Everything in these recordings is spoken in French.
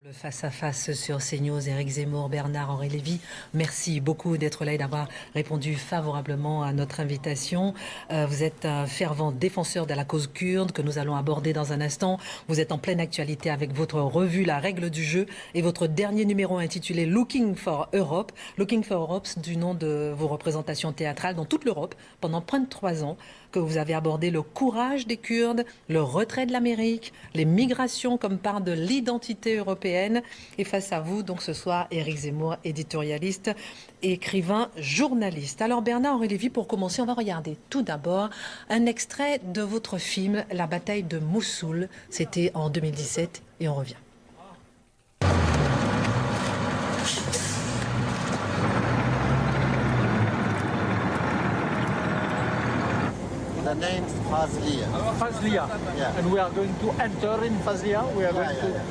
Le face-à-face sur CNews, Éric Zemmour, Bernard-Henri Lévy, merci beaucoup d'être là et d'avoir répondu favorablement à notre invitation. Vous êtes un fervent défenseur de la cause kurde que nous allons aborder dans un instant. Vous êtes en pleine actualité avec votre revue La Règle du jeu et votre dernier numéro intitulé Looking for Europe. Looking for Europe, du nom de vos représentations théâtrales dans toute l'Europe pendant près de 3 ans, que vous avez abordé le courage des Kurdes, le retrait de l'Amérique, les migrations comme part de l'identité européenne. Et face à vous, donc ce soir, Éric Zemmour, éditorialiste, écrivain, journaliste. Alors Bernard-Henri Lévy, pour commencer, on va regarder tout d'abord un extrait de votre film La bataille de Mossoul. C'était en 2017 et on revient. The name's Fazlia. Fazlia. Yeah. And we are going to enter in Fazlia. We are going to. Yeah.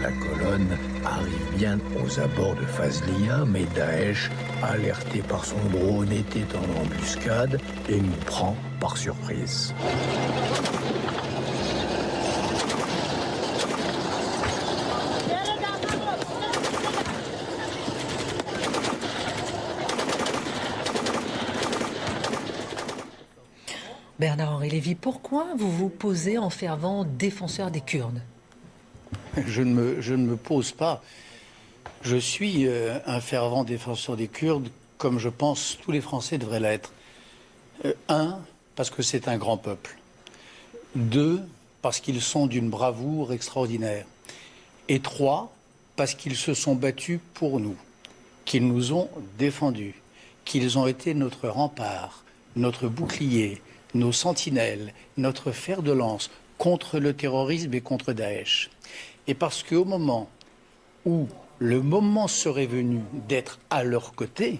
La colonne arrive bien aux abords de Fazlia, mais Daesh, alerté par son drone, était en embuscade et nous prend par surprise. Bernard-Henri Lévy, pourquoi vous vous posez en fervent défenseur des Kurdes ? Je ne me pose pas. Je suis un fervent défenseur des Kurdes, comme je pense tous les Français devraient l'être. Un, parce que c'est un grand peuple. Deux, parce qu'ils sont d'une bravoure extraordinaire. Et trois, parce qu'ils se sont battus pour nous, qu'ils nous ont défendus, qu'ils ont été notre rempart, notre bouclier, nos sentinelles, notre fer de lance contre le terrorisme et contre Daesh. Et parce qu'au moment où le moment serait venu d'être à leur côté,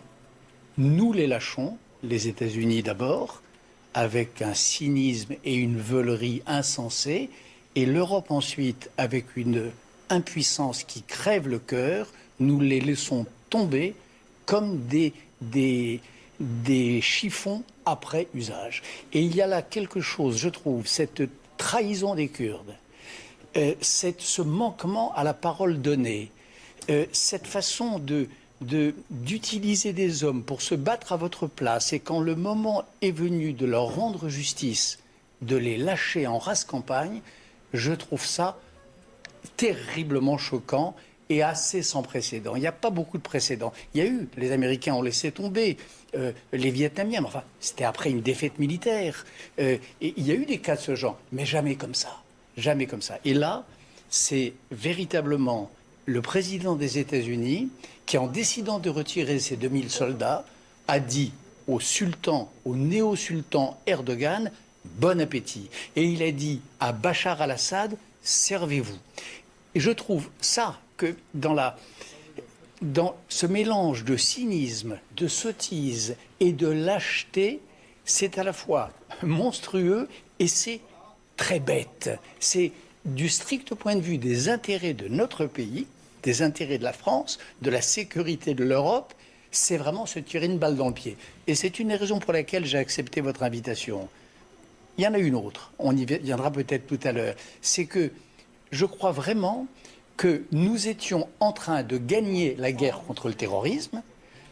nous les lâchons, les États-Unis d'abord, avec un cynisme et une veulerie insensée, et l'Europe ensuite, avec une impuissance qui crève le cœur, nous les laissons tomber comme des chiffons après usage. Et il y a là quelque chose, je trouve, cette trahison des Kurdes, ce manquement à la parole donnée, cette façon d'utiliser des hommes pour se battre à votre place, et quand le moment est venu de leur rendre justice, de les lâcher en race campagne, je trouve ça terriblement choquant et assez sans précédent. Il n'y a pas beaucoup de précédents. Il y a eu, les Américains ont laissé tomber, les Vietnamiens, mais enfin, c'était après une défaite militaire. Et il y a eu des cas de ce genre, mais jamais comme ça. Jamais comme ça. Et là, c'est véritablement le président des États-Unis qui, en décidant de retirer ses 2000 soldats, a dit au sultan, au néo-sultan Erdogan, bon appétit. Et il a dit à Bachar al-Assad, servez-vous. Et je trouve ça que dans ce mélange de cynisme, de sottise et de lâcheté, c'est à la fois monstrueux et c'est très bête. C'est du strict point de vue des intérêts de notre pays, des intérêts de la France, de la sécurité de l'Europe, c'est vraiment se tirer une balle dans le pied. Et c'est une des raisons pour laquelle j'ai accepté votre invitation. Il y en a une autre, on y viendra peut-être tout à l'heure. C'est que je crois vraiment que nous étions en train de gagner la guerre contre le terrorisme,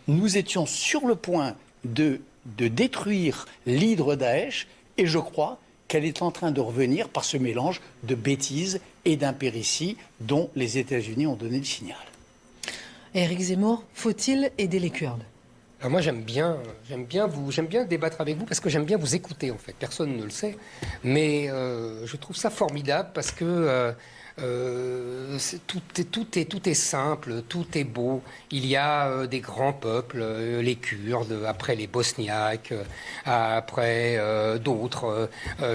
nous étions sur le point de détruire l'hydre Daesh, et je crois qu'elle est en train de revenir par ce mélange de bêtises et d'impéritie dont les États-Unis ont donné le signal. Éric Zemmour, faut-il aider les Kurdes ? Alors moi j'aime bien débattre avec vous parce que j'aime bien vous écouter en fait. Personne ne le sait, mais je trouve ça formidable parce que tout est simple, tout est beau. Il y a des grands peuples, les Kurdes, après les Bosniaques, après d'autres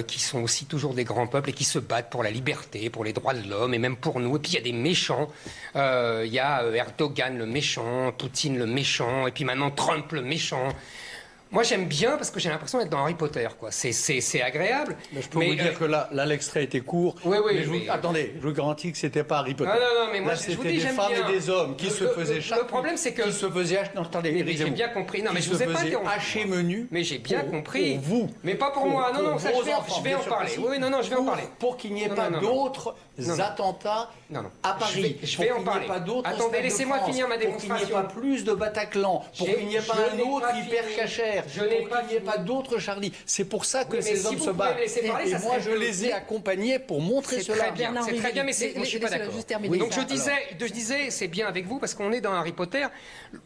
qui sont aussi toujours des grands peuples et qui se battent pour la liberté, pour les droits de l'homme et même pour nous. Et puis il y a des méchants. Il y a Erdogan le méchant, Poutine le méchant, et puis maintenant Trump le méchant. Moi, j'aime bien parce que j'ai l'impression d'être dans Harry Potter, quoi. C'est agréable. Mais je peux vous dire que là l'extrait était court. Oui, mais attendez, je vous garantis que c'était pas Harry Potter. Non, mais moi, là, je vous c'était dis, des j'aime femmes bien. et des hommes qui se faisaient Le problème, c'est que... Qui se faisaient... Non, attendez, mais j'ai bien compris. Non, mais je vous ai pas dit... hacher menu. Mais j'ai bien compris. Pour vous. Mais pas pour moi. Non, ça, je vais en parler. Oui, non, je vais en parler. Pour qu'il n'y ait pas d'autres attentats à Paris. Je vais en parler. Attendez, laissez-moi finir ma démonstration. Pour qu'il n'y ait pas plus de Bataclan. Pour qu'il n'y ait pas un autre hyper-cachère. Pour qu'il n'y ait pas d'autres Charlie. C'est pour ça que ces hommes se battent. Et moi, je les ai accompagnés pour montrer cela. C'est très bien, mais je ne suis pas d'accord. Donc je disais, c'est bien avec vous parce qu'on est dans Harry Potter.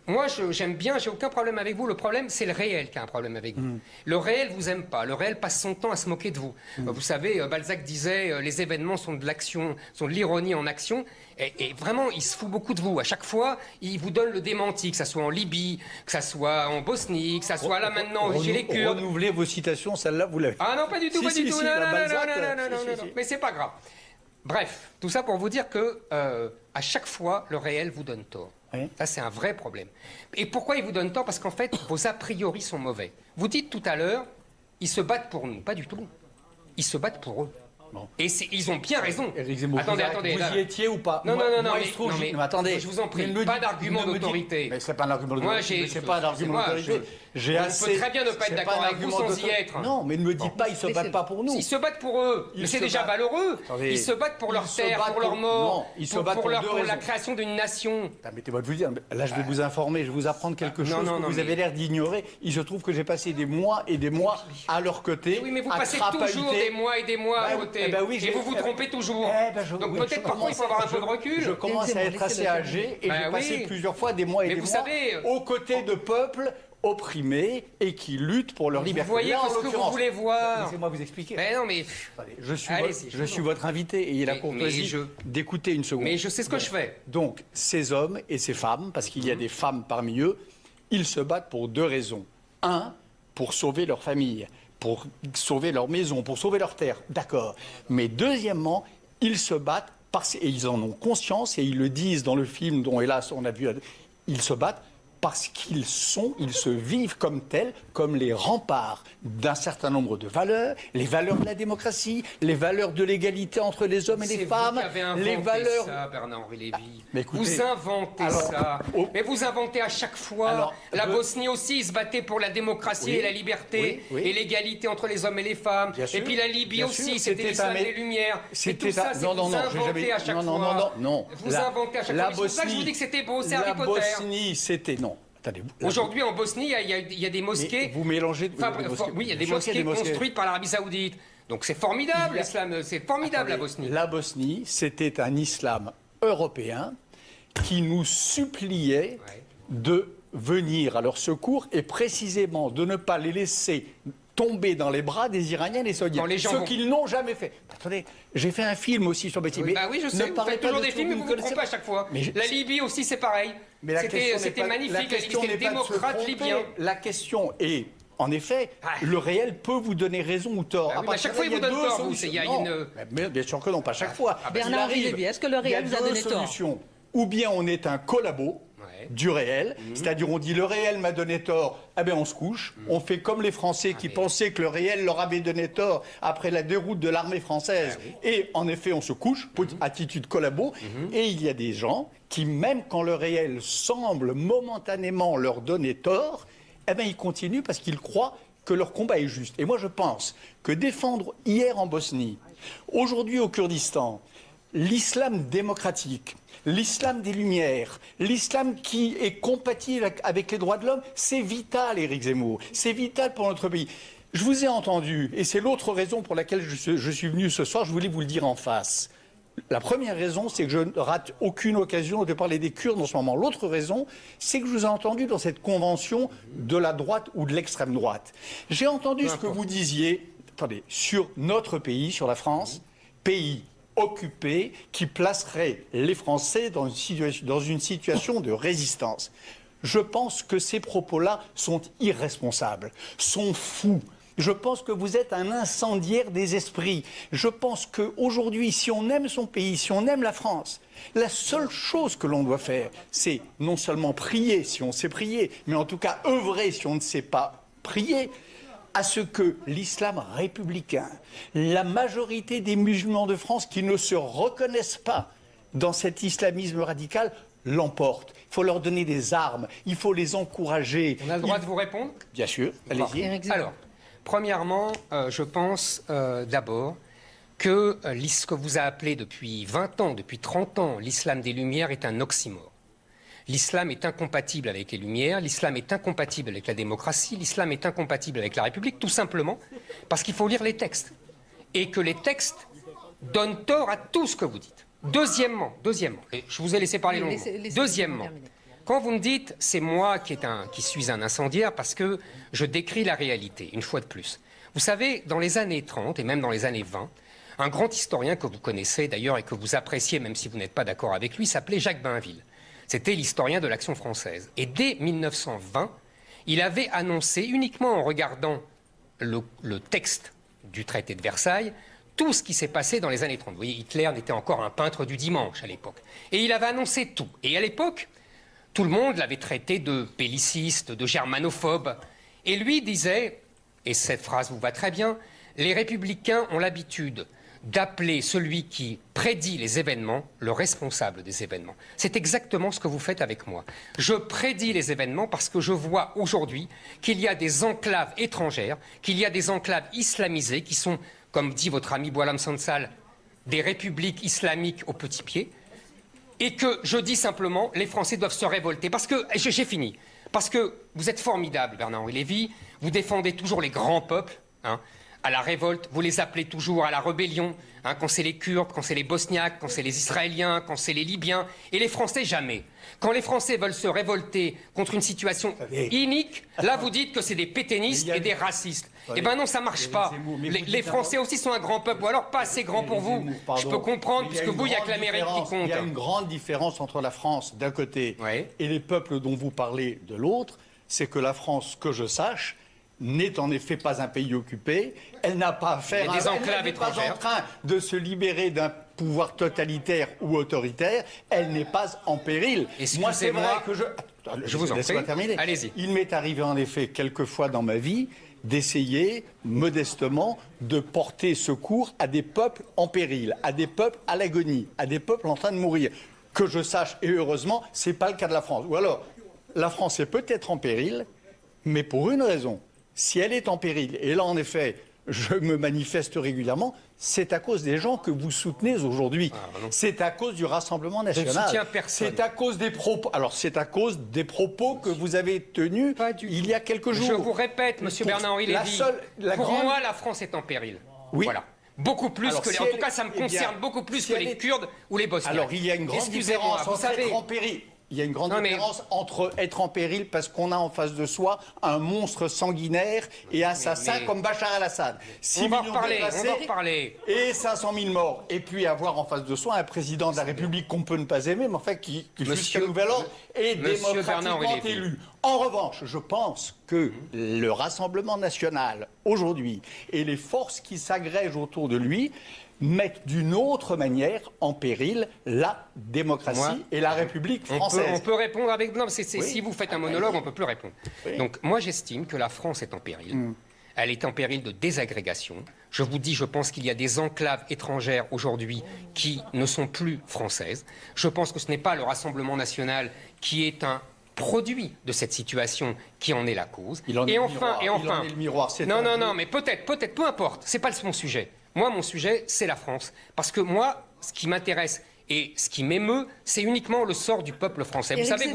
Moi, j'aime bien, j'ai aucun problème avec vous. Le problème, c'est le réel qui a un problème avec vous. Le réel vous aime pas. Le réel passe son temps à se moquer de vous. Vous savez, Balzac disait, les événements sont de l'action, sont de l'ironie en action. Et vraiment, il se fout beaucoup de vous. À chaque fois, il vous donne le démenti, que ça soit en Libye, que ça soit en Bosnie, que ça soit là maintenant chez les Kurdes. Renouvelez vos citations, celle-là, vous l'avez. Ah non, pas du tout, pas du tout. Non. Mais c'est pas grave. Bref, tout ça pour vous dire que à chaque fois, le réel vous donne tort. Oui. Ça, c'est un vrai problème. Et pourquoi il vous donne tort? Parce qu'en fait, vos a priori sont mauvais. Vous dites tout à l'heure, ils se battent pour nous. Pas du tout. Ils se battent pour eux. Bon. Et ils ont bien raison. Éric Zemmour, attendez. Vous y étiez ou pas? Non, mais attendez. Je vous en prie, pas d'argument d'autorité. Mais c'est pas un argument d'autorité. C'est pas un argument d'autorité. On peut très bien ne pas être d'accord avec vous sans y être. Non, mais ne me dites pas, ils se battent pas pour nous. Ils se battent pour eux. Mais c'est déjà malheureux. Ils se battent pour leur terre, pour leur mort. Ils se battent pour la création d'une nation. Permettez-moi de vous dire, là je vais vous informer, je vais vous apprendre quelque chose que vous avez l'air d'ignorer. Il se trouve que j'ai passé des mois et des mois à leur côté. Oui, mais vous passez toujours des mois et des mois à côté. Et vous vous trompez toujours. Donc peut-être parfois il faut avoir un peu de recul. Je commence à être assez âgé et j'ai passé plusieurs fois des mois et des mois aux côtés de peuples opprimés et qui luttent pour leur liberté. Vous voyez ce que vous voulez voir. Laissez-moi vous expliquer. Mais non, mais... Je suis votre invité et il a la courtoisie d'écouter une seconde. Mais je sais ce que je fais. Donc, ces hommes et ces femmes, parce qu'il y a des femmes parmi eux, ils se battent pour deux raisons. Un, pour sauver leur famille, pour sauver leur maison, pour sauver leur terre. D'accord. Mais deuxièmement, ils se battent et ils en ont conscience et ils le disent dans le film dont, hélas, on a vu... Ils se battent parce qu'ils se vivent comme tels, comme les remparts d'un certain nombre de valeurs, les valeurs de la démocratie, les valeurs de l'égalité entre les hommes et les femmes, les valeurs... ça, Bernard-Henri Lévy. Mais écoutez, vous inventez ça. Mais vous inventez à chaque fois. La Bosnie aussi, ils se battaient pour la démocratie et la liberté et l'égalité entre les hommes et les femmes. Et puis la Libye aussi, c'était l'islam des Lumières. Et tout ça, c'est vous inventez à chaque fois. Non. Vous inventez à chaque fois. C'est pour ça que je vous dis que c'était beau, c'est Harry Potter. La Bosnie, c'était... Non. Aujourd'hui, en Bosnie, il y a des mosquées. Mais vous mélangez. Oui, il y a des mosquées construites par l'Arabie Saoudite. Donc c'est formidable, l'islam. C'est formidable, la Bosnie. La Bosnie, c'était un islam européen qui nous suppliait de venir à leur secours et précisément de ne pas les laisser tomber dans les bras des Iraniens et des Saoudiens. Ce qu'ils n'ont jamais fait. Attendez, j'ai fait un film aussi sur Bosnie. Oui, je sais, vous faites toujours des films, mais vous vous trompez à chaque fois. La Libye aussi, c'est pareil. C'était magnifique, c'était démocrate libyen. La question est, en effet, le réel peut vous donner raison ou tort. À chaque fois, il vous donne tort. Bien sûr que non, pas chaque fois. Bernard-Henri Lévy, est-ce que le réel vous a donné tort? Ou bien on est un collabo du réel, c'est-à-dire on dit le réel m'a donné tort, on se couche, on fait comme les Français qui pensaient que le réel leur avait donné tort après la déroute de l'armée française, et en effet on se couche, attitude collabo, et il y a des gens qui, même quand le réel semble momentanément leur donner tort, ils continuent parce qu'ils croient que leur combat est juste. Et moi je pense que défendre hier en Bosnie, aujourd'hui au Kurdistan, l'islam démocratique, l'islam des Lumières, l'islam qui est compatible avec les droits de l'homme, c'est vital, Éric Zemmour. C'est vital pour notre pays. Je vous ai entendu, et c'est l'autre raison pour laquelle je suis venu ce soir, je voulais vous le dire en face. La première raison, c'est que je ne rate aucune occasion de parler des Kurdes en ce moment. L'autre raison, c'est que je vous ai entendu dans cette convention de la droite ou de l'extrême droite. J'ai entendu ce que vous disiez, sur notre pays, sur la France, pays occupé, qui placerait les Français dans une situation de résistance. Je pense que ces propos-là sont irresponsables, sont fous. Je pense que vous êtes un incendiaire des esprits. Je pense qu'aujourd'hui, si on aime son pays, si on aime la France, la seule chose que l'on doit faire, c'est non seulement prier si on sait prier, mais en tout cas œuvrer si on ne sait pas prier à ce que l'islam républicain, la majorité des musulmans de France qui ne se reconnaissent pas dans cet islamisme radical, l'emporte. Il faut leur donner des armes, il faut les encourager. On a le droit de vous répondre? Bien sûr, allez-y. Alors, premièrement, je pense d'abord que ce que vous avez appelé depuis 20 ans, depuis 30 ans, l'islam des Lumières est un oxymore. L'islam est incompatible avec les Lumières, l'islam est incompatible avec la démocratie, l'islam est incompatible avec la République, tout simplement parce qu'il faut lire les textes. Et que les textes donnent tort à tout ce que vous dites. Deuxièmement, et je vous ai laissé parler longuement. Deuxièmement, quand vous me dites c'est moi qui suis un incendiaire parce que je décris la réalité, une fois de plus. Vous savez, dans les années 30 et même dans les années 20, un grand historien que vous connaissez d'ailleurs et que vous appréciez même si vous n'êtes pas d'accord avec lui s'appelait Jacques Bainville. C'était l'historien de l'Action française. Et dès 1920, il avait annoncé, uniquement en regardant le texte du traité de Versailles, tout ce qui s'est passé dans les années 30. Vous voyez, Hitler n'était encore un peintre du dimanche à l'époque. Et il avait annoncé tout. Et à l'époque, tout le monde l'avait traité de belliciste, de germanophobe. Et lui disait, et cette phrase vous va très bien, les républicains ont l'habitude d'appeler celui qui prédit les événements le responsable des événements. C'est exactement ce que vous faites avec moi. Je prédis les événements parce que je vois aujourd'hui qu'il y a des enclaves étrangères, qu'il y a des enclaves islamisées qui sont, comme dit votre ami Boualam Sansal, des républiques islamiques au petit pied, et que je dis simplement, les Français doivent se révolter. Parce que, j'ai fini, parce que vous êtes formidable, Bernard-Henri Lévy, vous défendez toujours les grands peuples, à la révolte, vous les appelez toujours à la rébellion, quand c'est les Kurdes, quand c'est les Bosniaques, quand c'est les Israéliens, quand c'est les Libyens, et les Français jamais. Quand les Français veulent se révolter contre une situation inique, là vous dites que c'est des pétainistes et des racistes. Eh bien non, ça marche pas. Les Français aussi sont un grand peuple, ou alors pas assez grand pour vous. Je peux comprendre, puisque vous, il n'y a que l'Amérique qui compte. Il y a une grande différence entre la France d'un côté et les peuples dont vous parlez de l'autre, c'est que la France, que je sache, n'est en effet pas un pays occupé. Elle n'a pas affaire des enclaves elle n'est pas en train de se libérer d'un pouvoir totalitaire ou autoritaire. Elle n'est pas en péril. Moi, c'est vrai que je vous en prie. Allez-y. Il m'est arrivé en effet quelquefois dans ma vie d'essayer modestement de porter secours à des peuples en péril, à des peuples à l'agonie, à des peuples en train de mourir. Que je sache, et heureusement, c'est pas le cas de la France. Ou alors, la France est peut-être en péril, mais pour une raison. Si elle est en péril, et là en effet, je me manifeste régulièrement, c'est à cause des gens que vous soutenez aujourd'hui. C'est à cause du Rassemblement national. Je ne soutiens personne. C'est à cause des propos. Alors c'est à cause des propos que vous avez tenus il y a quelques jours. Je vous répète, Monsieur Bernard-Henri Lévy, pour moi, la France est en péril. Oui. Voilà. Beaucoup plus que les. En tout cas, ça me concerne beaucoup plus que les Kurdes ou les Bosniaques. Alors il y a une grande différence entre être en péril. Il y a une grande différence entre être en péril parce qu'on a en face de soi un monstre sanguinaire et assassin comme Bachar el-Assad. 6 millions de reparler. Et 500 000 morts. Et puis avoir en face de soi un président de la République qu'on peut ne pas aimer, mais enfin qui jusqu'à nouvel ordre, est démocratiquement élu. En revanche, je pense que le Rassemblement national, aujourd'hui, et les forces qui s'agrègent autour de lui, mettent d'une autre manière en péril la démocratie et la République française. On peut répondre avec... Non, si vous faites un monologue, on ne peut plus répondre. Oui. Donc moi, j'estime que la France est en péril. Elle est en péril de désagrégation. Je vous dis, je pense qu'il y a des enclaves étrangères aujourd'hui qui ne sont plus françaises. Je pense que ce n'est pas le Rassemblement national qui est un produit de cette situation qui en est la cause. Il en est le miroir. Non, mais peut-être, peu importe. C'est pas mon sujet. Moi, mon sujet, c'est la France. Parce que moi, ce qui m'intéresse et ce qui m'émeut, c'est uniquement le sort du peuple français. Vous savez,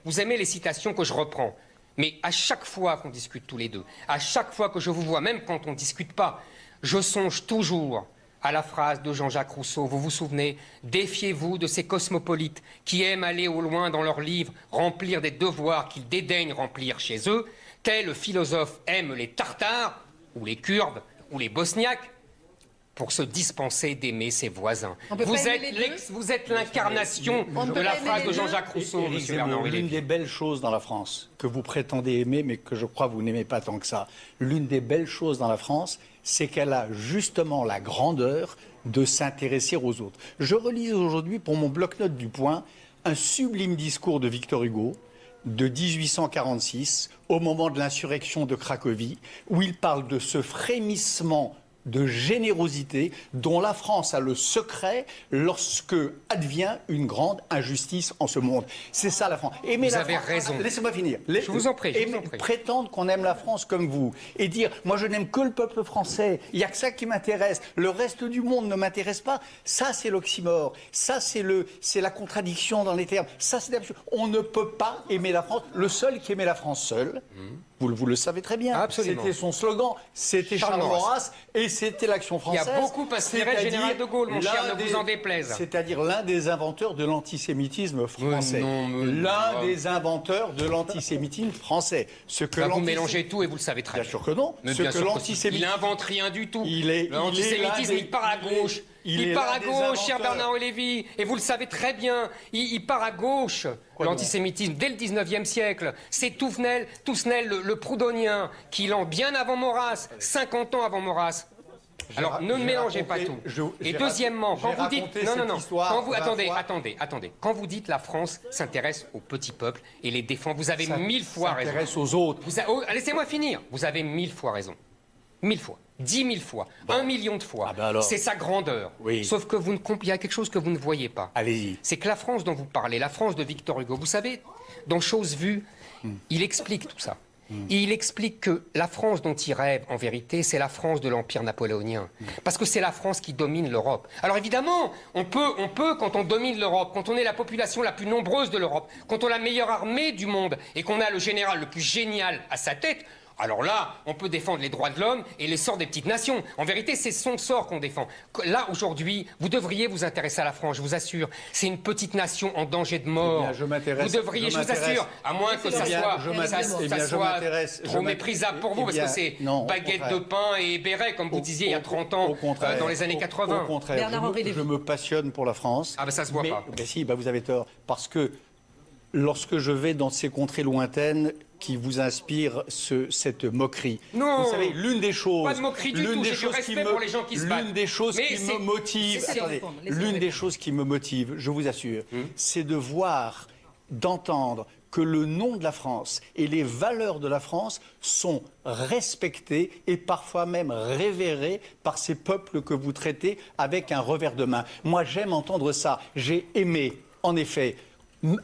vous aimez les citations que je reprends. Mais à chaque fois qu'on discute tous les deux, à chaque fois que je vous vois, même quand on ne discute pas, je songe toujours à la phrase de Jean-Jacques Rousseau. Vous vous souvenez? Défiez-vous de ces cosmopolites qui aiment aller au loin dans leurs livres, remplir des devoirs qu'ils dédaignent remplir chez eux. Tel philosophe aime les Tartares, ou les Kurdes, ou les Bosniaques, pour se dispenser d'aimer ses voisins. Vous êtes l'incarnation de la phrase de Jean-Jacques Rousseau, M. Bernard-Henri Lévy. L'une des belles choses dans la France, que vous prétendez aimer, mais que je crois vous n'aimez pas tant que ça, l'une des belles choses dans la France, c'est qu'elle a justement la grandeur de s'intéresser aux autres. Je relis aujourd'hui, pour mon bloc-notes du Point, un sublime discours de Victor Hugo, de 1846, au moment de l'insurrection de Cracovie, où il parle de ce frémissement de générosité dont la France a le secret lorsque advient une grande injustice en ce monde. C'est ça la France. Aimer Vous la avez France. raison. Laissez-moi finir. Je vous en prie, je vous en prie. Prétendre qu'on aime la France comme vous et dire moi je n'aime que le peuple français, il n'y a que ça qui m'intéresse, le reste du monde ne m'intéresse pas, ça c'est l'oxymore, ça c'est la contradiction dans les termes, ça c'est absurde. On ne peut pas aimer la France. Le seul qui aimait la France seul, vous le savez très bien, Absolument. c'était son slogan, c'était Charles Maurras et c'était l'Action Il française. a beaucoup inspiré le général de Gaulle, mon cher, l'un ne vous en déplaise. C'est-à-dire l'un des inventeurs de l'antisémitisme français. L'un des inventeurs de l'antisémitisme français. Ce que Là, vous mélangez tout et vous le savez très Bien bien. sûr que non. Mais Ce bien que sûr que si. l'antisémitisme... Il n'invente rien du tout. il L'antisémitisme, est il part à gauche. Il part à gauche, cher Bernard Lévy. Et vous le savez très bien. Il part à gauche, l'antisémitisme, dès le 19e siècle. C'est Toussenel, le proudhonien, qui lance bien avant Maurras, 50 ans avant Maurras. Alors, ne mélangez pas tout. Et deuxièmement, quand vous dites... Non. Attendez. Quand vous dites la France s'intéresse aux petits peuples et les défend, vous avez 1000 fois raison. s'intéresse aux autres. Laissez-moi finir. Vous avez 1000 fois raison. 1000 fois. 10 000 fois. 1 million de fois. C'est sa grandeur. Oui. Sauf que il y a quelque chose que vous ne voyez pas. Allez-y. C'est que la France dont vous parlez, la France de Victor Hugo, vous savez, dans Chose vue, il explique tout ça. Et il explique que la France dont il rêve, en vérité, c'est la France de l'Empire napoléonien. Parce que c'est la France qui domine l'Europe. Alors évidemment, on peut, quand on domine l'Europe, quand on est la population la plus nombreuse de l'Europe, quand on a la meilleure armée du monde et qu'on a le général le plus génial à sa tête, alors là, on peut défendre les droits de l'homme et les sorts des petites nations. En vérité, c'est son sort qu'on défend. Là, aujourd'hui, vous devriez vous intéresser à la France, je vous assure. C'est une petite nation en danger de mort. Eh bien, je m'intéresse. Vous devriez, je vous assure, à moins que ça soit trop méprisable pour vous, parce que c'est baguette de pain et béret, comme vous disiez il y a 30 ans, dans les années 80. Au contraire, je me passionne pour la France. Ah ben ça se voit pas. Mais si, vous avez tort. Parce que lorsque je vais dans ces contrées lointaines qui vous inspirent cette moquerie. Non, vous savez, l'une des choses... Pas de moquerie du tout, j'ai du respect pour les gens qui se battent. L'une des choses qui me motive... Attendez, l'une des choses qui me motive, je vous assure, c'est de voir, d'entendre que le nom de la France et les valeurs de la France sont respectés et parfois même révérés par ces peuples que vous traitez avec un revers de main. Moi, j'aime entendre ça. J'ai aimé, en effet,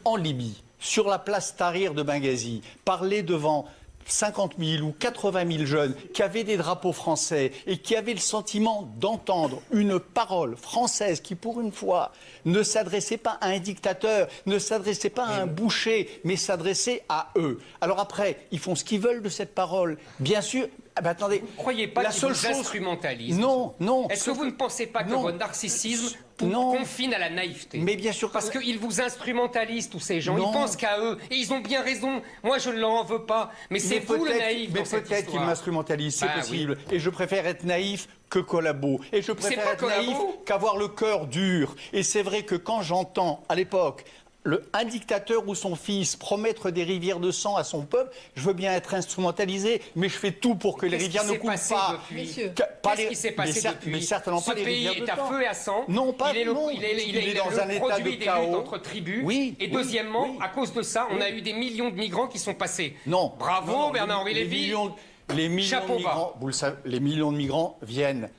en Libye, sur la place Tahrir de Benghazi, parler devant 50 000 ou 80 000 jeunes qui avaient des drapeaux français et qui avaient le sentiment d'entendre une parole française qui, pour une fois, ne s'adressait pas à un dictateur, ne s'adressait pas à un boucher, mais s'adressait à eux. Alors après, ils font ce qu'ils veulent de cette parole. Bien sûr... attendez, vous ne croyez pas qu'ils vous instrumentalisent? Non. Est-ce que vous ne pensez pas que votre narcissisme confine à la naïveté? Mais bien sûr. Parce qu'ils vous instrumentalisent, tous ces gens. Ils pensent qu'à eux. Et ils ont bien raison. Moi, je ne leur en veux pas. Mais c'est vous le naïf dans cette histoire. Mais peut-être qu'ils m'instrumentalisent, c'est possible. Oui. Et je préfère être naïf que collabo. Et je préfère être naïf qu'avoir le cœur dur. Et c'est vrai que quand j'entends, à l'époque, un dictateur ou son fils promettre des rivières de sang à son peuple, je veux bien être instrumentalisé, mais je fais tout pour que les rivières ne coulent pas. Qu'est-ce qui s'est passé depuis? Mais certainement pas les rivières de sang. Ce pays est à feu et à sang. Non, pas. Il est dans un état de chaos entre tribus. Oui. Et deuxièmement, à cause de ça, on a eu des millions de migrants qui sont passés. Non. Bravo, Bernard-Henri Lévy. Les millions de migrants viennent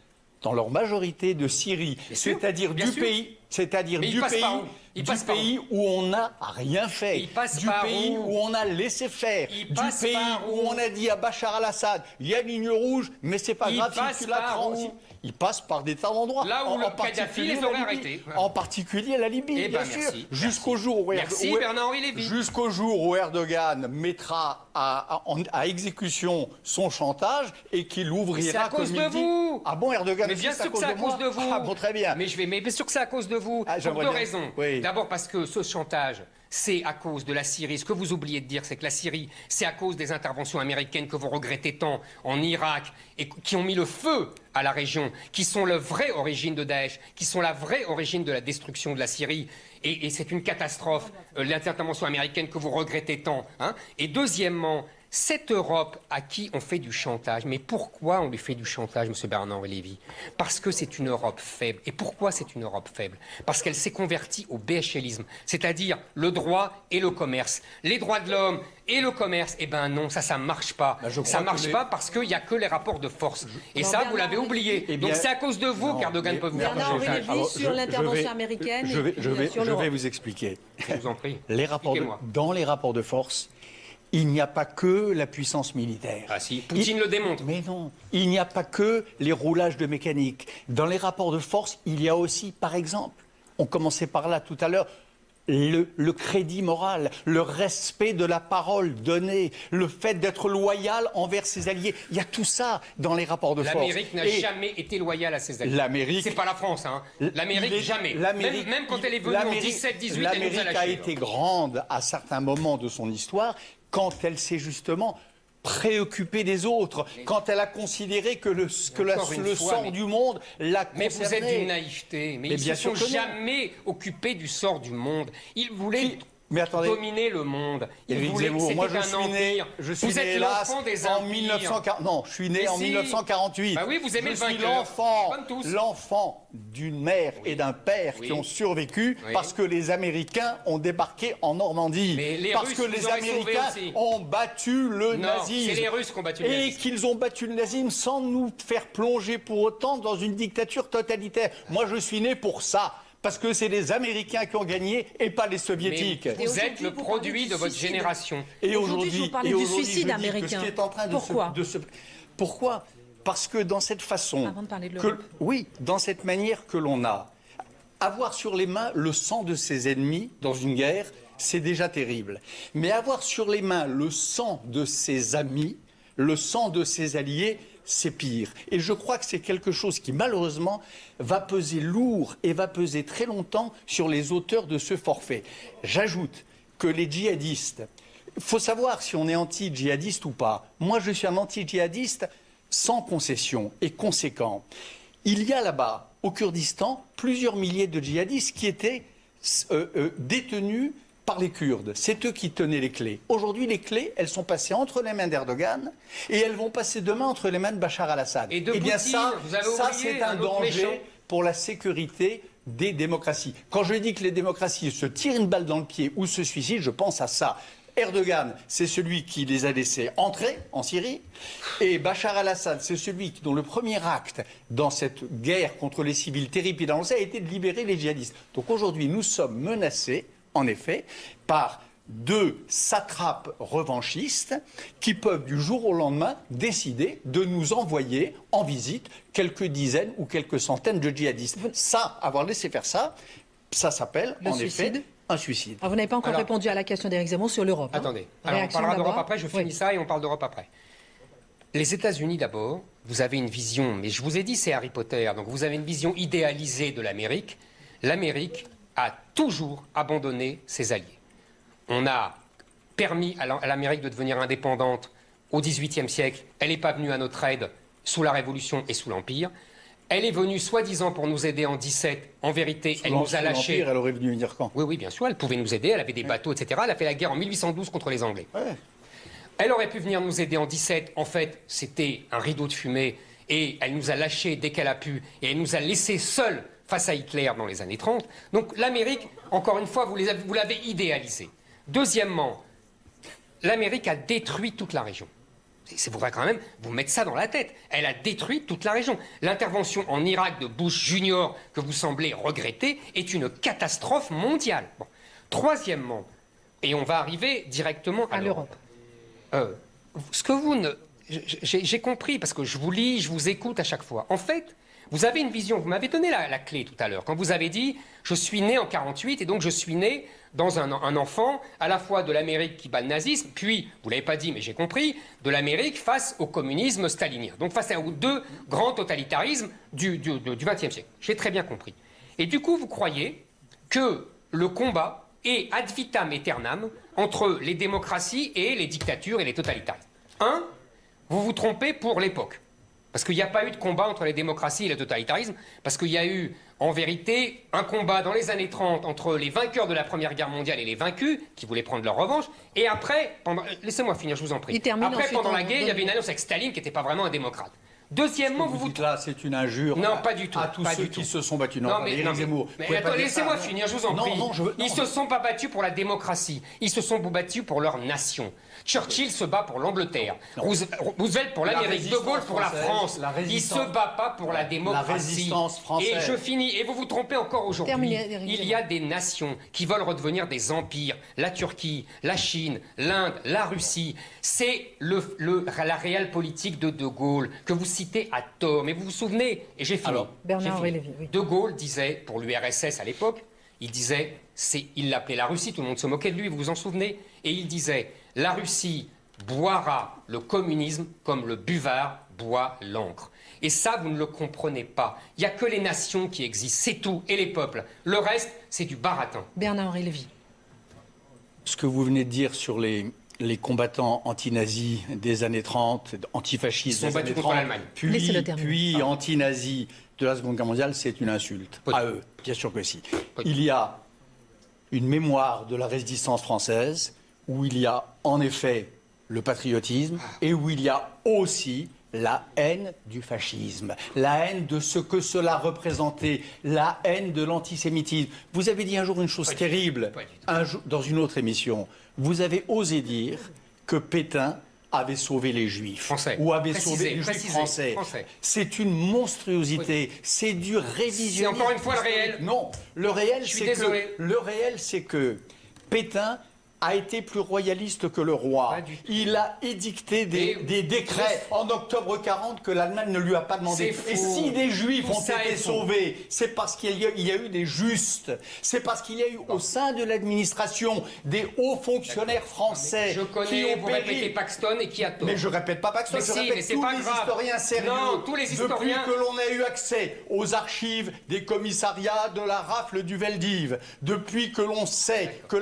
dans leur majorité de Syrie, c'est-à-dire du pays, où on n'a rien fait, du pays où on a laissé faire, du pays où on a dit à Bachar al-Assad, il y a une ligne rouge, mais c'est pas grave si tu la franchis. Il passe par des tas d'endroits. Là où le Kadhafi les aurait arrêtés. En particulier la Libye, bien sûr. Jusqu'au jour où Erdogan mettra à exécution son chantage et qu'il ouvrira comme il dit. C'est à cause de vous. Ah bon, Erdogan, mais bien sûr que c'est à cause de vous. Ah bon, très bien. Mais bien sûr que c'est à cause de vous. Pour deux raisons. Oui. D'abord parce que ce chantage, c'est à cause de la Syrie. Ce que vous oubliez de dire, c'est que la Syrie, c'est à cause des interventions américaines que vous regrettez tant en Irak et qui ont mis le feu à la région, qui sont la vraie origine de Daesh, qui sont la vraie origine de la destruction de la Syrie. Et c'est une catastrophe, les interventions américaines que vous regrettez tant. Et deuxièmement, Cette Europe à qui on fait du chantage, mais pourquoi on lui fait du chantage, M. Bernard Lévy? Parce que c'est une Europe faible. Et pourquoi c'est une Europe faible? Parce qu'elle s'est convertie au BHLisme, c'est-à-dire le droit et le commerce. Les droits de l'homme et le commerce, eh ben non, ça marche pas. Ça marche pas parce qu'il n'y a que les rapports de force. Et ça, vous l'avez oublié. Eh bien, donc c'est à cause de vous qu'Erdogan peut vous faire du Bernard-Henri chantage. Lévy sur l'intervention américaine Je et puis sur vais l'Europe. vous expliquer. Je vous en prie. Dans les rapports de force, il n'y a pas que la puissance militaire. Ah si, Poutine le démontre. Mais non, il n'y a pas que les roulages de mécanique. Dans les rapports de force, il y a aussi, par exemple, on commençait par là tout à l'heure, le crédit moral, le respect de la parole donnée, le fait d'être loyal envers ses alliés. Il y a tout ça dans les rapports de force. L'Amérique n'a jamais été loyale à ses alliés. L'Amérique, c'est pas la France, hein. L'Amérique jamais. Même quand elle est venue en 17-18, elle nous a l'Amérique lâchés. a été grande à certains moments de son histoire quand elle s'est justement préoccupée des autres, quand elle a considéré que le sort du monde la concernait. Mais vous êtes d'une naïveté. Mais ils ne se sont jamais occupés du sort du monde. Ils voulaient dominer le monde. Ils voulaient que c'était un empire. Je suis vous né, êtes hélas, l'enfant des en empires. 1940. Non, je suis né en 1948. Bah oui, vous aimez le vainqueur. Je suis l'enfant d'une mère et d'un père qui ont survécu parce que les Américains ont débarqué en Normandie. Parce que les Américains ont battu le nazisme. C'est les Russes qui ont battu le nazisme. Et qu'ils ont battu le nazisme sans nous faire plonger pour autant dans une dictature totalitaire. Moi, je suis né pour ça. Parce que c'est les Américains qui ont gagné et pas les Soviétiques. Mais vous êtes le produit de votre génération. Et aujourd'hui, vous parlez du suicide américain. Ce qui est en train de Pourquoi? Parce que dans cette façon, avant de parler de l'Europe. dans cette manière que l'on a, avoir sur les mains le sang de ses ennemis dans une guerre, c'est déjà terrible. Mais avoir sur les mains le sang de ses amis, le sang de ses alliés, c'est pire. Et je crois que c'est quelque chose qui, malheureusement, va peser lourd et va peser très longtemps sur les auteurs de ce forfait. J'ajoute que les djihadistes, il faut savoir si on est anti-djihadiste ou pas. Moi, je suis un anti-djihadiste sans concession et conséquent. Il y a là-bas, au Kurdistan, plusieurs milliers de djihadistes qui étaient détenus par les Kurdes. C'est eux qui tenaient les clés. Aujourd'hui, les clés, elles sont passées entre les mains d'Erdogan et elles vont passer demain entre les mains de Bachar al-Assad. Et de bien Poutine, ça, vous avez oublié c'est un danger pour la sécurité des démocraties. Quand je dis que les démocraties se tirent une balle dans le pied ou se suicident, je pense à ça. Erdogan, c'est celui qui les a laissés entrer en Syrie. Et Bachar al-Assad, c'est celui dont le premier acte dans cette guerre contre les civils terrible et a été de libérer les djihadistes. Donc aujourd'hui, nous sommes menacés, en effet, par deux satrapes revanchistes qui peuvent du jour au lendemain décider de nous envoyer en visite quelques dizaines ou quelques centaines de djihadistes. Ça, avoir laissé faire ça, ça s'appelle en effet un suicide. Vous n'avez pas encore répondu à la question d'Éric Zemmour sur l'Europe. Attendez, on parlera d'Europe après, je finis ça et on parle d'Europe après. Les États-Unis d'abord, vous avez une vision, mais je vous ai dit c'est Harry Potter, donc vous avez une vision idéalisée de l'Amérique. L'Amérique a toujours abandonné ses alliés. On a permis à l'Amérique de devenir indépendante au XVIIIe siècle. Elle n'est pas venue à notre aide sous la Révolution et sous l'Empire. Elle est venue soi-disant pour nous aider en 17. En vérité, elle nous a lâchés. Elle aurait venu venir quand? Oui, bien sûr, elle pouvait nous aider. Elle avait des bateaux, etc. Elle a fait la guerre en 1812 contre les Anglais. Ouais. Elle aurait pu venir nous aider en 17. En fait, c'était un rideau de fumée. Et elle nous a lâchés dès qu'elle a pu. Et elle nous a laissés seuls face à Hitler dans les années 30. Donc l'Amérique, encore une fois, vous l'avez idéalisée. Deuxièmement, l'Amérique a détruit toute la région. C'est voudrait quand même vous mettre ça dans la tête. Elle a détruit toute la région. L'intervention en Irak de Bush Junior, que vous semblez regretter, est une catastrophe mondiale. Bon. Troisièmement, et on va arriver directement à l'Europe. Ce que vous ne... J'ai compris, parce que je vous lis, je vous écoute à chaque fois. En fait, vous avez une vision, vous m'avez donné la clé tout à l'heure, quand vous avez dit « je suis né en 48 et donc je suis né dans un enfant à la fois de l'Amérique qui bat le nazisme, puis, vous ne l'avez pas dit mais j'ai compris, de l'Amérique face au communisme stalinien. Donc face aux deux grands totalitarismes du XXe siècle. J'ai très bien compris. Et du coup, vous croyez que le combat est ad vitam aeternam entre les démocraties et les dictatures et les totalitarismes. Vous vous trompez pour l'époque. Parce qu'il n'y a pas eu de combat entre les démocraties et le totalitarisme, parce qu'il y a eu en vérité, un combat dans les années 30 entre les vainqueurs de la Première Guerre mondiale et les vaincus, qui voulaient prendre leur revanche. Et après, laissez-moi finir, je vous en prie. Après, pendant la guerre, il y avait une alliance avec Staline qui n'était pas vraiment un démocrate. Deuxièmement, vous dites là, c'est une injure. Non, pas du tout. À tous ceux qui se sont battus. Non, mais Éric Zemmour. Mais attends, laissez-moi finir, je vous en prie. Ils se sont pas battus pour la démocratie. Ils se sont battus pour leur nation. Churchill se bat pour l'Angleterre. Roosevelt pour l'Amérique. De Gaulle pour la France. Il se bat pas pour la démocratie. La résistance française. Et je finis. Et vous vous trompez encore aujourd'hui. Il y a des nations qui veulent redevenir des empires. La Turquie, la Chine, l'Inde, la Russie. C'est la réelle politique de Gaulle que vous citez à tort. Mais vous vous souvenez, et j'ai fini. Alors, Bernard-Henri Lévy, oui. De Gaulle disait, pour l'URSS à l'époque, il l'appelait la Russie, tout le monde se moquait de lui, vous vous en souvenez? Et il disait, la Russie boira le communisme comme le buvard boit l'encre. Et ça, vous ne le comprenez pas. Il n'y a que les nations qui existent, c'est tout, et les peuples. Le reste, c'est du baratin. Bernard-Henri Lévy. Ce que vous venez de dire sur les combattants anti-nazis des années 30, antifascistes des années 30, puis anti-nazis de la Seconde Guerre mondiale, c'est une insulte à eux. Bien sûr que si. Il y a une mémoire de la résistance française où il y a en effet le patriotisme et où il y a aussi la haine du fascisme, la haine de ce que cela représentait, la haine de l'antisémitisme. Vous avez dit un jour une chose terrible, dans une autre émission. Vous avez osé dire que Pétain avait sauvé les Juifs. Français. Ou avait sauvé les Juifs français. C'est une monstruosité. C'est du révisionnisme. C'est encore une fois le réel. Non, le réel, c'est que Pétain a été plus royaliste que le roi. Il a édicté des décrets en octobre 40 que l'Allemagne ne lui a pas demandé. Et si des Juifs ont été sauvés, c'est parce qu'il y a eu des justes. C'est parce qu'il y a eu au sein de l'administration des hauts fonctionnaires français. Je connais, vous répétez Paxton et qui a tort. Mais je répète pas Paxton, je répète tous les historiens sérieux. Non, tous les historiens. Depuis que l'on a eu accès aux archives des commissariats de la rafle du Veldiv, depuis que l'on sait que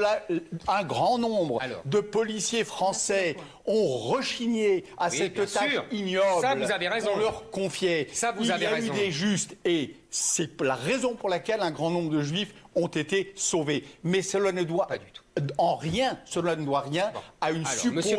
un grand nombre de policiers français ont rechigné à cette tâche ignoble. Ça, vous avez raison. On leur confiait. Ça, vous avez raison. Il y a eu des justes et c'est la raison pour laquelle un grand nombre de Juifs ont été sauvés. Mais cela ne doit en rien, cela ne doit rien à une supposée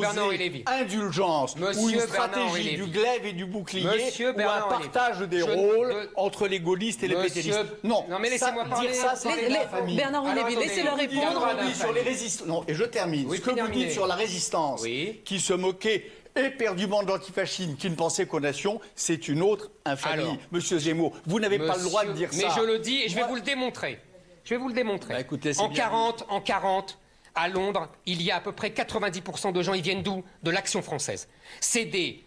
indulgence ou une stratégie du glaive et du bouclier ou un partage des rôles entre les gaullistes et les pétainistes. Non, mais laissez-moi parler. Dire ça, c'est la famille. Bernard-Henri Lévy, laissez-le répondre. Sur les résistants. Non, et je termine. Ce que vous dites sur la résistance, qui se moquait éperdument de l'antifascisme, qui ne pensait qu'aux nations, c'est une autre infamie. Monsieur Zemmour, vous n'avez pas le droit de dire ça. Mais je le dis et je vais vous le démontrer. Je vais vous le démontrer. Bah, écoutez, en 40, à Londres, il y a à peu près 90% de gens, ils viennent d'où? De l'Action française. C'est des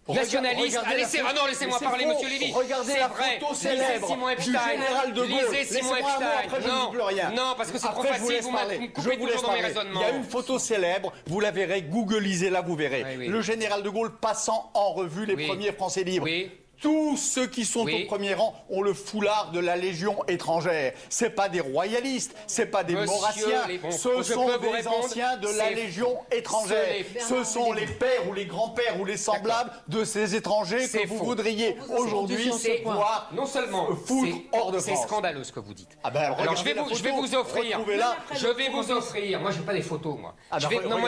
nationalistes. Laissez-moi parler, monsieur Lévy. Regardez la photo célèbre du général de Gaulle. Lisez Simon Epstein. Non, parce que c'est trop facile, vous me coupez toujours dans mes raisonnements. Il y a une photo célèbre, vous la verrez, googlisez-la, vous verrez. Le général de Gaulle passant en revue les premiers Français libres. Tous ceux qui sont au premier rang ont le foulard de la Légion étrangère. C'est pas des royalistes, c'est pas des Maurassiens, ce sont des anciens de la Légion étrangère. Ce sont les pères ou les grands-pères ou les semblables de ces étrangers que vous voudriez aujourd'hui voir non seulement foutre hors de France. C'est scandaleux ce que vous dites. Alors je vais vous offrir. Moi, je n'ai pas des photos, moi.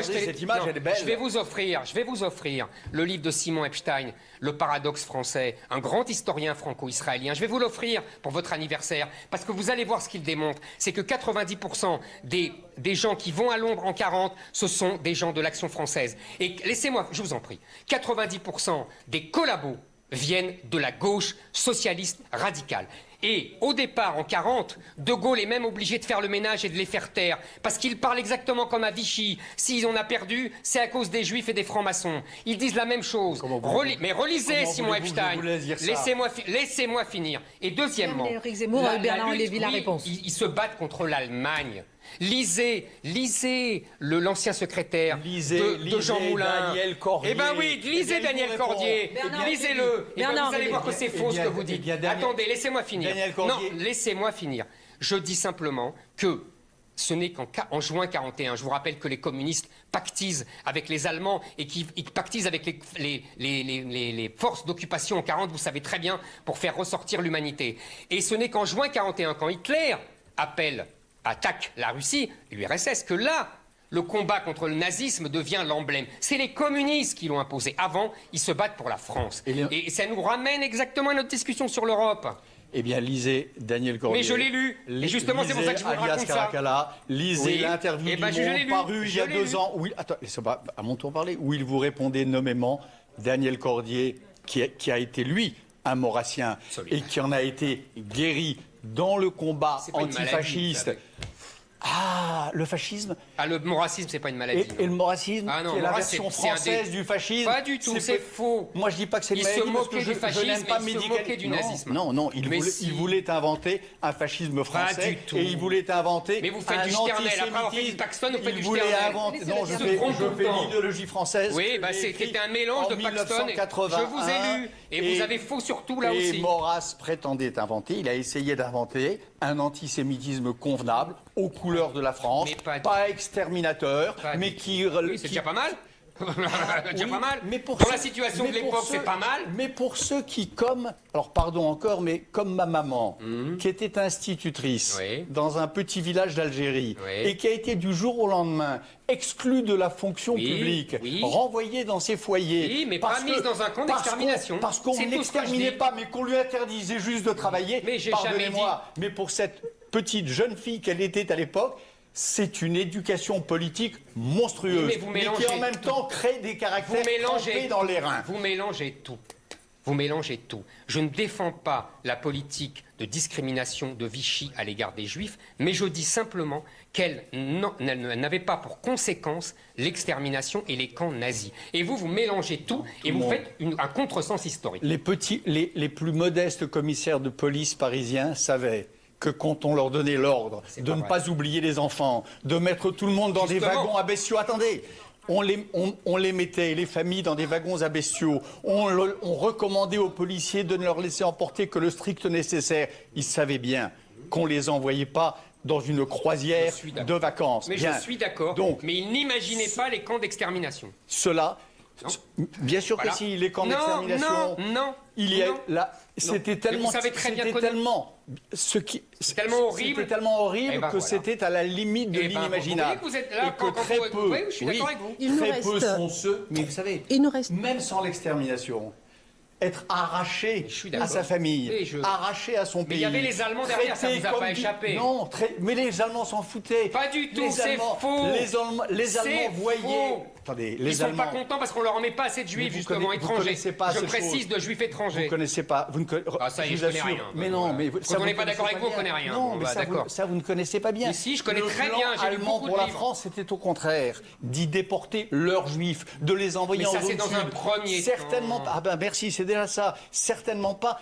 Cette image, elle est belle. Je vais vous offrir le livre de Simon Epstein, Le paradoxe français. Un grand historien franco-israélien. Je vais vous l'offrir pour votre anniversaire, parce que vous allez voir ce qu'il démontre. C'est que 90% des gens qui vont à Londres en 40, ce sont des gens de l'Action française. Et laissez-moi, je vous en prie, 90% des collabos viennent de la gauche socialiste radicale. Et au départ, en 40, De Gaulle est même obligé de faire le ménage et de les faire taire, parce qu'il parle exactement comme à Vichy. Si on a perdu, c'est à cause des Juifs et des francs-maçons. Ils disent la même chose. Mais relisez Simon Epstein. Laissez-moi finir. Et deuxièmement, Bernard-Henri Lévy, la réponse. Ils se battent contre l'Allemagne. Lisez l'ancien secrétaire de Jean Moulin. Daniel Cordier. Eh ben oui, lisez Daniel Cordier. Lisez-le. Et vous allez voir que c'est faux ce que vous dites. Attendez, laissez-moi finir. Non, laissez-moi finir. Je dis simplement que ce n'est qu'en juin 41. Je vous rappelle que les communistes pactisent avec les Allemands et qu'ils pactisent avec les forces d'occupation en 40, vous savez très bien, pour faire ressortir l'humanité. Et ce n'est qu'en juin 41, quand Hitler attaque la Russie, l'URSS, que là, le combat contre le nazisme devient l'emblème. C'est les communistes qui l'ont imposé. Avant, ils se battent pour la France. Et ça nous ramène exactement à notre discussion sur l'Europe. Eh bien, lisez Daniel Cordier. Mais je l'ai lu. Et justement, c'est pour ça que je vous raconte ça. Lisez l'interview du Monde paru il y a 2 ans. Attends, laissez-moi à mon tour parler. Où il vous répondait nommément, Daniel Cordier, qui a été, lui, un maurassien, et qui en a été guéri dans le combat antifasciste. Ah, le fascisme. Ah, le maurassisme, c'est pas une maladie. Et le maurassisme, non, qui est la version française du fascisme. Pas du tout, c'est faux. Moi, je dis pas que c'est une maladie parce que je n'aime pas il se moquait du nazisme. Non, il voulait inventer un fascisme français. Pas du tout. Et il voulait inventer mais vous faites du Sternel. Après avoir fait du Paxton, vous faites du Sternel. Non, je fais l'idéologie française. Oui, c'était un mélange de Paxton. Je vous ai lu. Et vous avez faux surtout là aussi. Et Maurras prétendait inventer, il a essayé d'inventer un antisémitisme convenable, aux couleurs de la France, pas exterminateur, mais qui... Oui, c'est déjà pas mal. Déjà pas mal. Mais pour dans la situation de l'époque, c'est pas mal. Mais pour ceux qui, alors pardon encore, mais comme ma maman, qui était institutrice dans un petit village d'Algérie, et qui a été du jour au lendemain exclue de la fonction publique, renvoyée dans ses foyers. Oui, mais pas mise dans un camp d'extermination. Parce qu'on ne l'exterminait pas, mais qu'on lui interdisait juste de travailler. Mais j'ai jamais dit. Mais pour cette petite jeune fille qu'elle était à l'époque, c'est une éducation politique monstrueuse, mais qui en même temps crée des caractères trempés dans les reins. Vous mélangez tout. Vous mélangez tout. Je ne défends pas la politique de discrimination de Vichy à l'égard des Juifs, mais je dis simplement qu'elle n'avait pas pour conséquence l'extermination et les camps nazis. Et vous mélangez tout et vous faites un contresens historique. Les plus modestes commissaires de police parisiens savaient que quand on leur donnait l'ordre de ne pas oublier les enfants, de mettre tout le monde dans des wagons à bestiaux, attendez, on les mettait, les familles, dans des wagons à bestiaux, on recommandait aux policiers de ne leur laisser emporter que le strict nécessaire. Ils savaient bien qu'on ne les envoyait pas dans une croisière de vacances. Mais je suis d'accord, mais ils n'imaginaient pas les camps d'extermination. Cela... Bien sûr que si, les camps d'extermination... Il y a là, c'était tellement, c'était tellement horrible que c'était à la limite de l'inimaginable. Vous êtes là et que très peu, oui, je suis d'accord avec vous. Très peu sont ceux, mais vous savez, même sans l'extermination, être arraché à sa famille, arraché à son pays. Mais il y avait les Allemands derrière, ça ne vous a pas échappé. Non, mais les Allemands s'en foutaient. Pas du tout, c'est faux. Les Allemands voyaient... Attendez, ils ne sont pas contents parce qu'on leur en met pas assez de juifs, justement, étrangers. Je précise, de juifs étrangers. Vous ne connaissez pas... Ah, ça y est, je connais rien. Mais non, mais... Quand on n'est pas d'accord avec vous, on ne connaît rien. Non, mais ça, vous ne connaissez pas bien. Mais si, je connais très bien, j'ai lu beaucoup de livres. Pour la France, c'était au contraire d'y déporter leurs juifs, de les envoyer en zone sud. Mais ça, c'est dans un premier temps. Certainement pas. Ah ben merci, c'est déjà ça. Certainement pas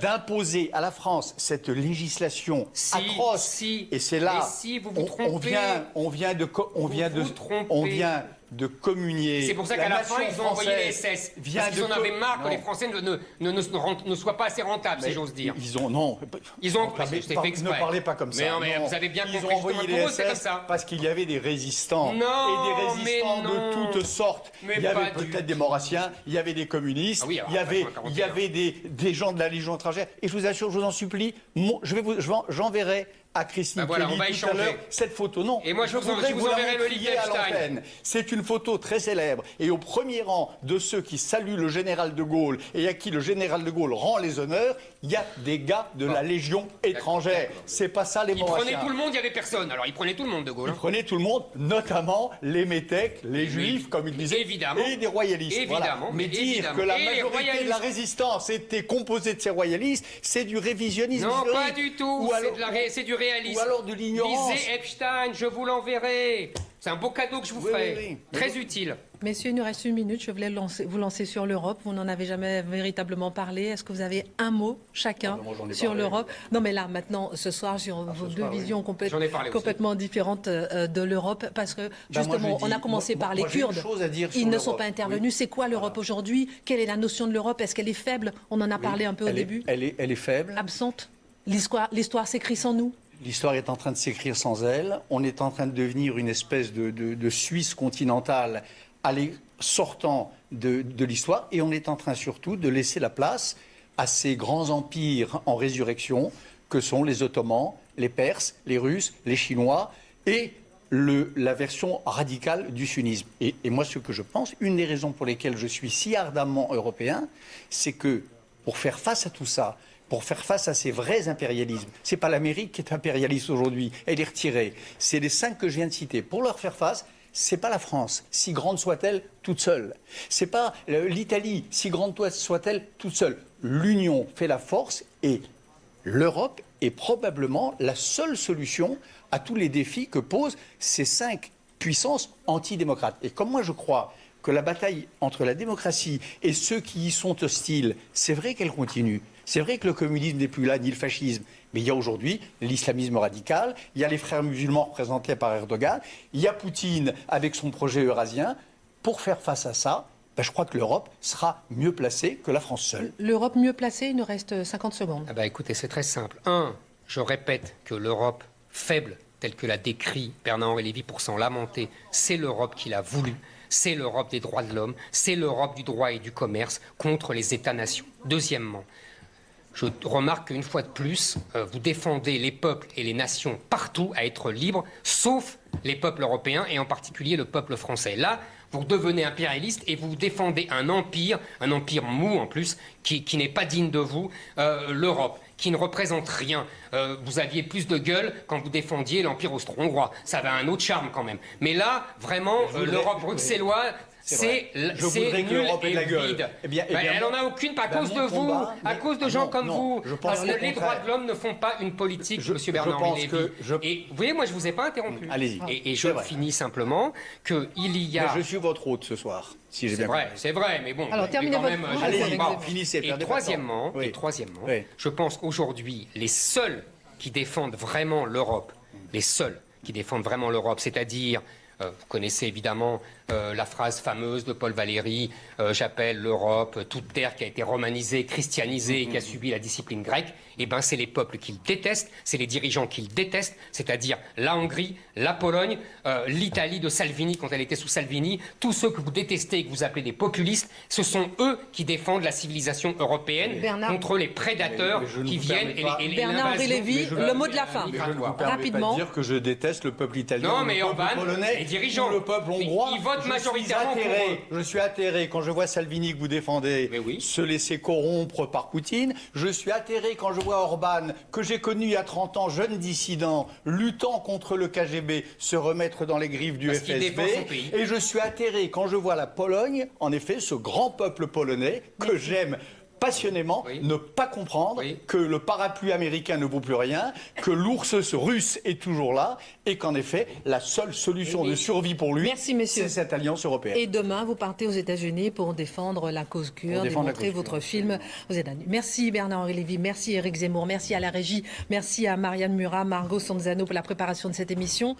d'imposer à la France cette législation atroce. Et c'est là, on vient de communier. C'est pour ça qu'à la fin, ils ont envoyé les SS. Parce qu'ils en avaient marre que les Français ne soient pas assez rentables, si j'ose dire. Ils ont c'est fait exprès. Ne parlez pas comme ça. Mais non, mais vous avez bien compris. Ils ont envoyé les SS parce qu'il y avait des résistants. Non, et des résistants de toutes sortes. Il y avait peut-être des Maurassiens, il y avait des communistes, il y avait des gens de la Légion étrangère. Et je vous assure, je vous en supplie, j'enverrai à Christine Kelly tout à l'heure cette photo. Non, et moi je vous enverrai le livre d'Epstein. C'est une photo très célèbre. Et au premier rang de ceux qui saluent le général de Gaulle et à qui le général de Gaulle rend les honneurs, il y a des gars de la Légion étrangère. C'est pas ça les Maurassiens. Il prenait tout le monde, il n'y avait personne. Alors il prenait tout le monde de Gaulle. Il prenait tout le monde, notamment les métèques, les juifs, comme il disait, et des royalistes. Évidemment. Mais dire que la majorité de la résistance était composée de ces royalistes, c'est du révisionnisme. Non, pas du tout. C'est du réalisme. Ou alors de l'ignorance. Lisez Epstein, je vous l'enverrai. C'est un beau cadeau que je vous fais. Oui. Très utile. Messieurs, il nous reste 1 minute. Je voulais vous lancer sur l'Europe. Vous n'en avez jamais véritablement parlé. Est-ce que vous avez un mot chacun sur l'Europe? Non, mais là, maintenant, ce soir, sur vos deux visions complètement différentes de l'Europe, parce que justement, on a commencé par les Kurdes. Ils ne sont pas intervenus. C'est quoi l'Europe aujourd'hui? Quelle est la notion de l'Europe? Est-ce qu'elle est faible? On en a parlé un peu au début. Elle est faible. Absente. L'histoire s'écrit sans nous. L'histoire est en train de s'écrire sans elle. On est en train de devenir une espèce de Suisse continentale sortant de l'histoire. Et on est en train surtout de laisser la place à ces grands empires en résurrection que sont les Ottomans, les Perses, les Russes, les Chinois et la version radicale du sunnisme. Et moi, ce que je pense, une des raisons pour lesquelles je suis si ardemment européen, c'est que pour faire face à tout ça, pour faire face à ces vrais impérialismes, c'est pas l'Amérique qui est impérialiste aujourd'hui, elle est retirée. C'est les 5 que je viens de citer. Pour leur faire face, c'est pas la France, si grande soit-elle, toute seule. C'est pas l'Italie, si grande soit-elle, toute seule. L'union fait la force et l'Europe est probablement la seule solution à tous les défis que posent ces 5 puissances antidémocrates. Et comme moi je crois que la bataille entre la démocratie et ceux qui y sont hostiles, c'est vrai qu'elle continue. C'est vrai que le communisme n'est plus là, ni le fascisme. Mais il y a aujourd'hui l'islamisme radical, il y a les frères musulmans représentés par Erdogan, il y a Poutine avec son projet eurasien. Pour faire face à ça, je crois que l'Europe sera mieux placée que la France seule. L'Europe mieux placée, il nous reste 50 secondes. Écoutez, c'est très simple. Je répète que l'Europe faible, telle que l'a décrit Bernard-Henri Lévy pour s'en lamenter, c'est l'Europe qu'il a voulu. C'est l'Europe des droits de l'homme, c'est l'Europe du droit et du commerce contre les États-nations. Deuxièmement, je remarque qu'une fois de plus, vous défendez les peuples et les nations partout à être libres, sauf les peuples européens et en particulier le peuple français. Là, vous devenez impérialiste et vous défendez un empire mou en plus, qui n'est pas digne de vous, l'Europe, qui ne représente rien. Vous aviez plus de gueule quand vous défendiez l'empire austro-hongrois. Ça avait un autre charme quand même. Mais là, vraiment, l'Europe bruxelloise... C'est nul et vide. Elle n'en a aucune, pas à cause de vous, à cause de gens comme vous. Parce que les droits de l'homme ne font pas une politique, monsieur Bernard-Henri Lévy. Et vous voyez, moi, je ne vous ai pas interrompu. Allez-y. Et je finis simplement qu'il y a... Mais je suis votre hôte ce soir, si j'ai bien compris. C'est vrai, mais bon... Alors, terminez quand même, votre... Allez-y, finissez. Et troisièmement, je pense qu'aujourd'hui, les seuls qui défendent vraiment l'Europe, c'est-à-dire... Vous connaissez évidemment la phrase fameuse de Paul Valéry, j'appelle l'Europe toute terre qui a été romanisée, christianisée et qui a subi la discipline grecque. Eh bien, c'est les peuples qu'ils détestent, c'est les dirigeants qu'ils détestent, c'est-à-dire la Hongrie, la Pologne, l'Italie de Salvini quand elle était sous Salvini. Tous ceux que vous détestez et que vous appelez des populistes, ce sont eux qui défendent la civilisation européenne contre les prédateurs qui viennent et Bernard-Henri Lévy, le mot de la fin. Rapidement. Dire que je déteste le peuple italien, non, mais le peuple polonais, les dirigeants, le peuple hongrois. Ils votent majoritairement pour eux. Je suis atterré quand je vois Salvini que vous défendez se laisser corrompre par Poutine. Je suis atterré quand je vois Orban, que j'ai connu il y a 30 ans, jeune dissident, luttant contre le KGB, se remettre dans les griffes du FSB. Et je suis atterré quand je vois la Pologne, en effet, ce grand peuple polonais que j'aime passionnément, ne pas comprendre que le parapluie américain ne vaut plus rien, que l'ours russe est toujours là et qu'en effet, la seule solution de survie pour lui, c'est cette alliance européenne. Et demain, vous partez aux États-Unis pour défendre la cause kurde et montrer votre film aux États-Unis. Merci Bernard-Henri Lévy, merci Éric Zemmour, merci à la régie, merci à Marianne Murat, Margot Sanzano pour la préparation de cette émission.